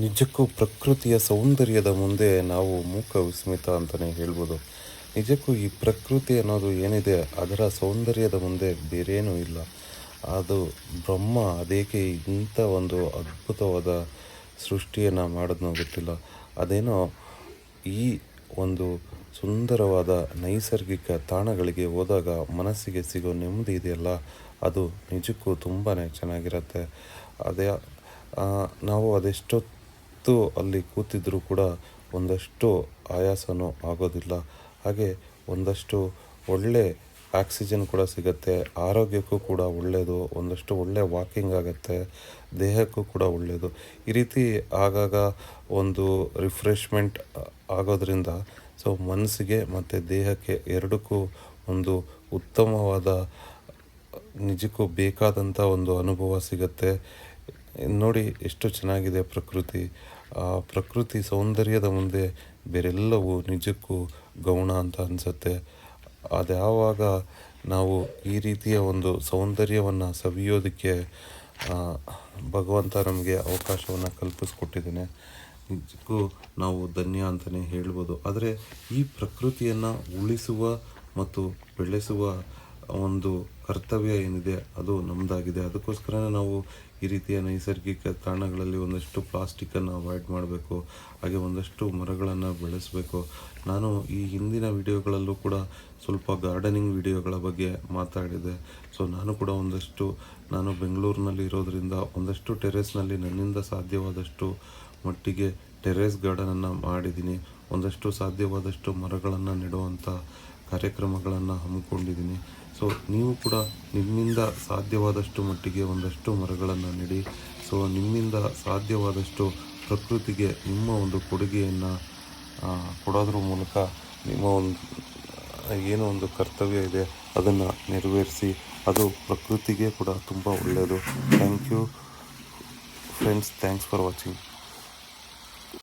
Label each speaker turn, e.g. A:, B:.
A: ನಿಜಕ್ಕೂ ಪ್ರಕೃತಿಯ ಸೌಂದರ್ಯದ ಮುಂದೆ ನಾವು ಮೂಕ ವಿಸ್ಮಿತ ಅಂತಲೇ ಹೇಳ್ಬೋದು. ನಿಜಕ್ಕೂ ಈ ಪ್ರಕೃತಿ ಅನ್ನೋದು ಏನಿದೆ ಅದರ ಸೌಂದರ್ಯದ ಮುಂದೆ ಬೇರೇನೂ ಇಲ್ಲ. ಅದು ಬ್ರಹ್ಮ ಅದೇಕೆ ಇಂಥ ಒಂದು ಅದ್ಭುತವಾದ ಸೃಷ್ಟಿಯನ್ನು ಮಾಡೋದನ್ನೋ ಗೊತ್ತಿಲ್ಲ. ಅದೇನೋ ಈ ಒಂದು ಸುಂದರವಾದ ನೈಸರ್ಗಿಕ ತಾಣಗಳಿಗೆ ಹೋದಾಗ ಮನಸ್ಸಿಗೆ ಸಿಗೋ ನೆಮ್ಮದಿ ಇದೆಯಲ್ಲ, ಅದು ನಿಜಕ್ಕೂ ತುಂಬಾ ಚೆನ್ನಾಗಿರುತ್ತೆ. ಅದೇ ನಾವು ಅದೆಷ್ಟೊತ್ತು ಅಲ್ಲಿ ಕೂತಿದ್ರೂ ಕೂಡ ಒಂದಷ್ಟು ಆಯಾಸನೂ ಆಗೋದಿಲ್ಲ. ಹಾಗೆ ಒಂದಷ್ಟು ಒಳ್ಳೆ ಆಕ್ಸಿಜನ್ ಕೂಡ ಸಿಗುತ್ತೆ, ಆರೋಗ್ಯಕ್ಕೂ ಕೂಡ ಒಳ್ಳೆಯದು. ಒಂದಷ್ಟು ಒಳ್ಳೆ ವಾಕಿಂಗ್ ಆಗುತ್ತೆ, ದೇಹಕ್ಕೂ ಕೂಡ ಒಳ್ಳೆಯದು. ಈ ರೀತಿ ಆಗಾಗ ಒಂದು ರಿಫ್ರೆಶ್ಮೆಂಟ್ ಆಗೋದ್ರಿಂದ ಸೊ ಮನಸ್ಸಿಗೆ ಮತ್ತು ದೇಹಕ್ಕೆ ಎರಡಕ್ಕೂ ಒಂದು ಉತ್ತಮವಾದ ನಿಜಕ್ಕೂ ಬೇಕಾದಂಥ ಒಂದು ಅನುಭವ ಸಿಗುತ್ತೆ. ನೋಡಿ ಎಷ್ಟು ಚೆನ್ನಾಗಿದೆ ಪ್ರಕೃತಿ. ಆ ಪ್ರಕೃತಿ ಸೌಂದರ್ಯದ ಮುಂದೆ ಬೇರೆಲ್ಲವೂ ನಿಜಕ್ಕೂ ಗೌಣ ಅಂತ ಅನಿಸುತ್ತೆ. ಅದ್ಯಾವಾಗ ನಾವು ಈ ರೀತಿಯ ಒಂದು ಸೌಂದರ್ಯವನ್ನು ಸವಿಯೋದಕ್ಕೆ ಭಗವಂತ ನಮಗೆ ಅವಕಾಶವನ್ನು ಕಲ್ಪಿಸ್ಕೊಟ್ಟಿದ್ದಾನೆ. ನಿಜಕ್ಕೂ ನಾವು ಧನ್ಯ ಅಂತಲೇ ಹೇಳ್ಬೋದು. ಆದರೆ ಈ ಪ್ರಕೃತಿಯನ್ನು ಉಳಿಸುವ ಮತ್ತು ಬೆಳೆಸುವ ಒಂದು ಕರ್ತವ್ಯ ಏನಿದೆ ಅದು ನಮ್ಮದಾಗಿದೆ. ಅದಕ್ಕೋಸ್ಕರನೇ ನಾವು ಈ ರೀತಿಯ ನೈಸರ್ಗಿಕ ತಾಣಗಳಲ್ಲಿ ಒಂದಷ್ಟು ಪ್ಲಾಸ್ಟಿಕ್ಕನ್ನು ಅವಾಯ್ಡ್ ಮಾಡಬೇಕು, ಹಾಗೆ ಒಂದಷ್ಟು ಮರಗಳನ್ನು ಬೆಳೆಸಬೇಕು. ನಾನು ಈ ಹಿಂದಿನ ವಿಡಿಯೋಗಳಲ್ಲೂ ಕೂಡ ಸ್ವಲ್ಪ ಗಾರ್ಡನಿಂಗ್ ವಿಡಿಯೋಗಳ ಬಗ್ಗೆ ಮಾತಾಡಿದೆ. ಸೊ ನಾನು ಬೆಂಗಳೂರಿನಲ್ಲಿ ಇರೋದರಿಂದ ಒಂದಷ್ಟು ಟೆರೆಸ್ನಲ್ಲಿ ನನ್ನಿಂದ ಸಾಧ್ಯವಾದಷ್ಟು ಮಟ್ಟಿಗೆ ಟೆರೆಸ್ ಗಾರ್ಡನನ್ನು ಮಾಡಿದ್ದೀನಿ. ಒಂದಷ್ಟು ಸಾಧ್ಯವಾದಷ್ಟು ಮರಗಳನ್ನು ನೆಡುವಂಥ ಕಾರ್ಯಕ್ರಮಗಳನ್ನು ಹಮ್ಮಿಕೊಂಡಿದ್ದೀನಿ. ಸೊ ನೀವು ಕೂಡ ನಿಮ್ಮಿಂದ ಸಾಧ್ಯವಾದಷ್ಟು ಮಟ್ಟಿಗೆ ಒಂದಷ್ಟು ಮರಗಳನ್ನು ನೆಡಿ. ಸೊ ನಿಮ್ಮಿಂದ ಸಾಧ್ಯವಾದಷ್ಟು ಪ್ರಕೃತಿಗೆ ನಿಮ್ಮ ಒಂದು ಕೊಡುಗೆಯನ್ನು ಕೊಡೋದ್ರ ಮೂಲಕ ನಿಮ್ಮ ಏನೋ ಒಂದು ಕರ್ತವ್ಯ ಇದೆ ಅದನ್ನು ನೆರವೇರಿಸಿ. ಅದು ಪ್ರಕೃತಿಗೆ ಕೂಡ ತುಂಬ ಒಳ್ಳೆಯದು. Thank you friends, thanks for watching.